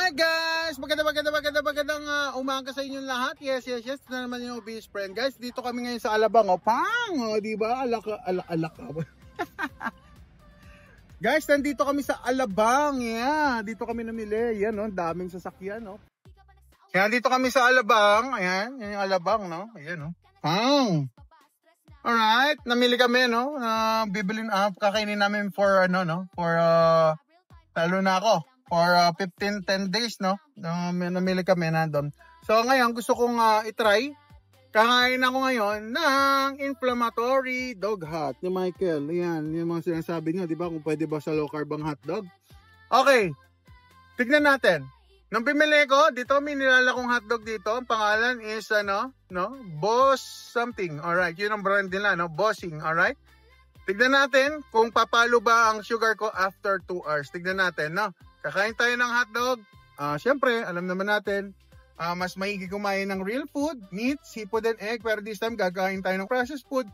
Alright guys, magandang umaga sa inyong lahat. Yes. Ito na naman yung obese friend. Guys, dito kami ngayon sa Alabang. O, pang! O, diba? Alak. Guys, nandito kami sa Alabang. Yeah, dito kami namili. Yan, no? Daming sasakyan, no? Kaya dito kami sa Alabang. Ayan, yan yung Alabang, no? Ayan, no? Pang! Alright, namili kami, no? Kakainin namin for, talo na ako. For 10 days, no? Namili kami nandun. So, ngayon, gusto kong itry. Kakain ako ngayon ng inflammatory dog hot ni Michael. Yan, yung mga sinasabi niya, di ba? Kung pwede ba sa low carb ang hotdog. Okay, tignan natin. Nung bimili ko, dito may nilala kong hotdog dito. Ang pangalan is, Boss something. Alright, yun ang brand nila, no? Bossing, alright? Tignan natin kung papalo ba ang sugar ko after 2 hours. Tignan natin, no? Kakain tayo ng hotdog. Siyempre, alam naman natin, mas maigi kumain ng real food, meat, seafood, and egg. Pero this time, gagain tayo ng processed food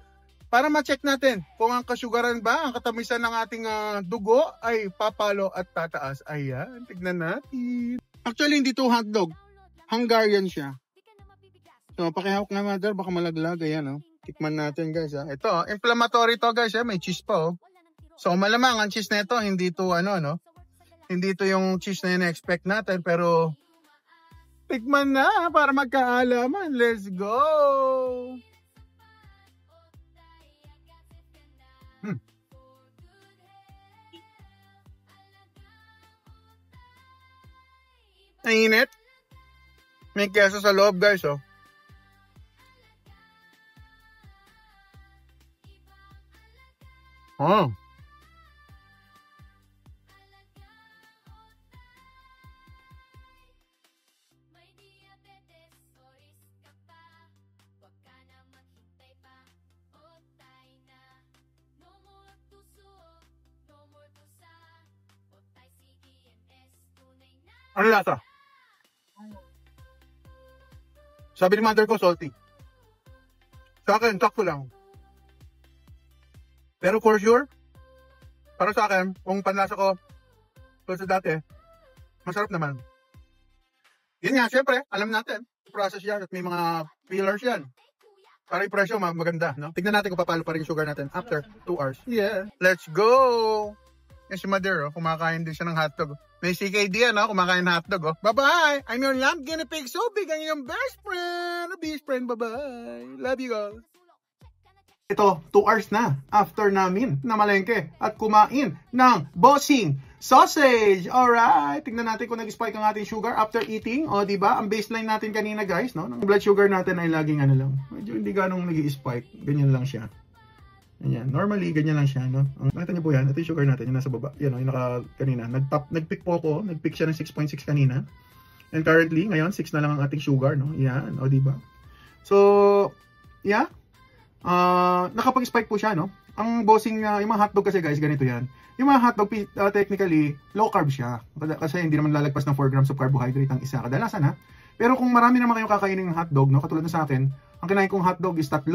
para ma-check natin kung ang kasugaran ba, ang katamisan ng ating dugo ay papalo at tataas. Ayan, tignan natin. Actually, hindi to hotdog. Hungarian siya. So, pakihawak nga mother, baka malaglag. Ayan, tikman natin guys. Ito, inflammatory to guys. May cheese pa. So, malamang ang cheese na ito, hindi to hindi to yung cheese na in-expect natin, pero tikman na para magkaalaman. Let's go! Mainit. May keso sa loob guys, Oh. Ano lasa? Sabi ni mother ko, salty. Sa akin, sakto lang. Pero for sure, para sa akin, kung panlasa ko, tulad sa dati, masarap naman. Yun nga, syempre, alam natin, process yan at may mga pillars yan. Para yung presyo maganda, no? Tignan natin kung papalo pa rin yung sugar natin after 2 hours. Yeah. Let's go! Yan si mother, kumakain din siya ng hotdog. May CKD, kumakain ng hotdog, Bye-bye! I'm your lamb guinea pig, so big, ang iyong best friend, bye-bye! Love you guys! Ito, 2 hours na after namin namalengke at kumain ng bossing sausage. Alright, tingnan natin kung nag-spike ang ating sugar after eating. O, diba? Ang baseline natin kanina, guys, Ang blood sugar natin ay laging lang. Medyo hindi ganong nag-i-spike. Ganyan lang siya. Ganyan. Normally, ganyan lang siya, Nakita niyo po yan. Ito yung sugar natin, yung nasa baba. Yan, yung kanina. Nag-pick po ako. Nag-pick siya ng 6.6 kanina. And currently, ngayon, 6 na lang ang ating sugar, Yan, o, diba? So, yeah. Nakapag-spike po siya, Ang bossing, yung mga hotdog kasi guys, ganito yan. Yung mga hotdog, technically, low carb siya. Kasi hindi naman lalagpas ng 4 grams of carbohydrate ang isa. Kadalasan, Pero kung marami naman kayong kakainin ng hotdog, katulad na sa akin, ang kinain kong hotdog is 3.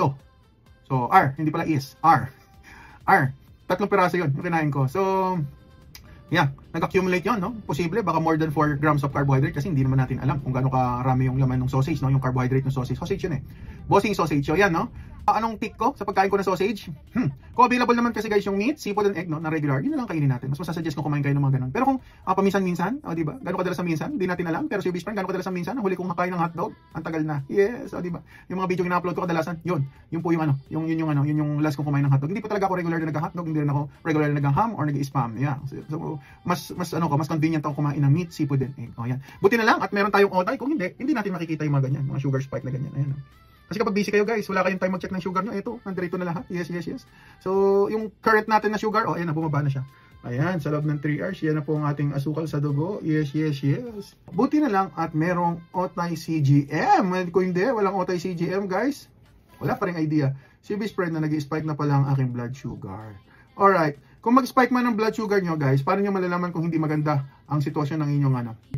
So, hindi pala is, R. 3 piraso yun, yung kinain ko. So, yeah, nag-accumulate yun, Posible, baka more than 4 grams of carbohydrate kasi hindi naman natin alam kung gaano karami yung laman ng sausage, Yung carbohydrate ng sausage. Sausage yun Bossing sausage. So, yan, Anong tick ko sa pagkain ko ng sausage? Kung available naman kasi guys yung meat, seafood and egg, na regular, yun na lang kainin natin. Mas masasuggest ko kumain kayo ng mga ganun. Pero kung paminsan-minsan, di ba? Gano'ng kadalas sa minsan? Hindi natin alam. Pero si Obese Friend, gano'ng kadalas sa minsan? Ang huli kong nakain ng hotdog, ang tagal na. Yes, di ba? Yung mga video yung na-upload ko kadalasan, yun po yung yun yung last kong kumain ng hotdog. Hindi pa talaga ako regular na nag-hotdog, hindi rin ako regular na nag-ham or nag-spam. Yeah. So, mas convenient ako kumain ng meat, seafood and egg. Yan. Buti na lang at meron tayong otay. Kung hindi natin makikita yung mga ganyan, mga sugar spike na ganyan. Ayan. Kasi kapag busy kayo guys, wala kayong time mag-check ng sugar nyo. Ito, nandito na lahat. Yes. So, yung current natin na sugar, ayan na, bumaba na siya. Ayan, sa loob ng 3 hours, yan na po ang ating asukal sa dugo. Yes. Buti na lang at merong otay CGM. Kung hindi, walang otay CGM guys, wala pa rin idea. Si Obese Friend na nag-spike na pala ang aking blood sugar. Alright, kung mag-spike man ng blood sugar nyo guys, paano nyo malalaman kung hindi maganda ang sitwasyon ng inyong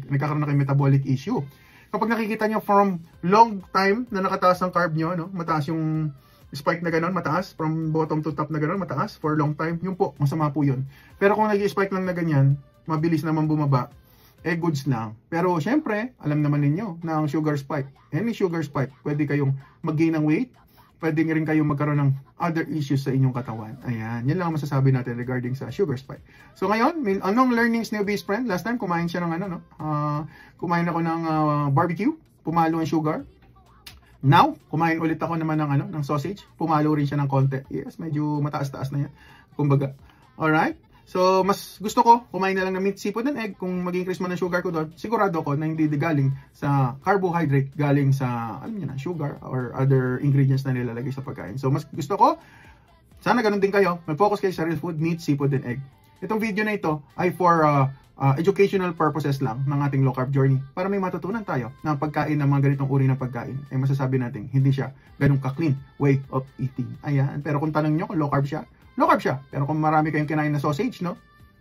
nagkakaroon na kayong metabolic issue? Kapag nakikita nyo from long time na nakataas ang carb nyo, mataas yung spike na gano'n, mataas, from bottom to top na gano'n, mataas for long time, yun po, masama po yun. Pero kung nag-spike lang na ganyan, mabilis naman bumaba, goods lang. Pero syempre, alam naman ninyo na ang sugar spike, any sugar spike, pwede kayong mag-gain ng weight, pwede rin kayong magkaroon ng other issues sa inyong katawan. Ayan, yan lang ang masasabi natin regarding sa sugar spike. So ngayon, anong learnings ni Obese Friend? Last time, kumain siya ng kumain ako ng barbecue, pumalo ang sugar. Now, kumain ulit ako naman ng sausage, pumalo rin siya ng konti. Yes, medyo mataas-taas na yan. Kumbaga. Alright? So, mas gusto ko kumain na lang ng meat, seafood, and egg. Kung mag-increase man ang sugar ko doon, sigurado ko na hindi galing sa carbohydrate, galing sa, alam niyo na, sugar or other ingredients na nilalagay sa pagkain. So, mas gusto ko, sana ganun din kayo, mag-focus kayo sa real food, meat, seafood, and egg. Itong video na ito ay for educational purposes lang ng ating low carb journey para may matutunan tayo na pagkain ng mga ganitong uri ng pagkain ay masasabi natin hindi siya ganun ka-clean way of eating. Ayan. Pero kung tanong nyo kung low carb siya, low carb siya. Pero kung marami kayong kinain na sausage, no?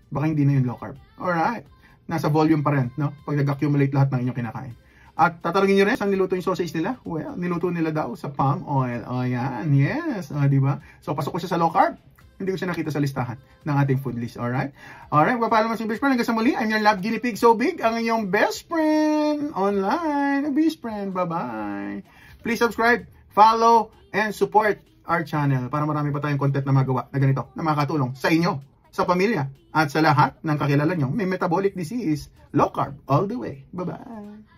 Baka hindi na yun low carb. Alright. Nasa volume pa rin, no? Pag nag-accumulate lahat ng inyong kinakain. At tatanungin nyo rin, saan niluto yung sausage nila? Well, niluto nila daw sa palm oil. O yan, yes. O, diba? So, pasok ko siya sa low carb. Hindi ko siya nakita sa listahan ng ating food list. Alright? Alright, papalo mas yung best friend. Hanggang sa muli, I'm your love guinea pig so big. Ang inyong best friend online. Best friend. Bye-bye. Please subscribe, follow, and support our channel para marami pa tayong content na magawa na ganito na makakatulong sa inyo, sa pamilya, at sa lahat ng kakilala nyo may metabolic disease. Low carb all the way. Bye-bye.